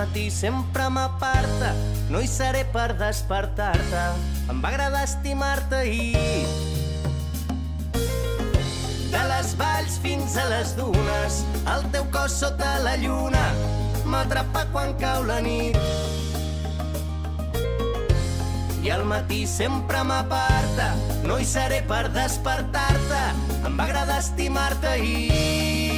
matí sempre m'aparta, no hi seré per despertar-te. Em va agradar estimar-te ahir. De les valls fins a les dunes, el teu cos sota la lluna m'atrapa quan cau la nit. I al matí sempre m'aparta, no hi seré per despertar-te. Em va agradar estimar-te ahir.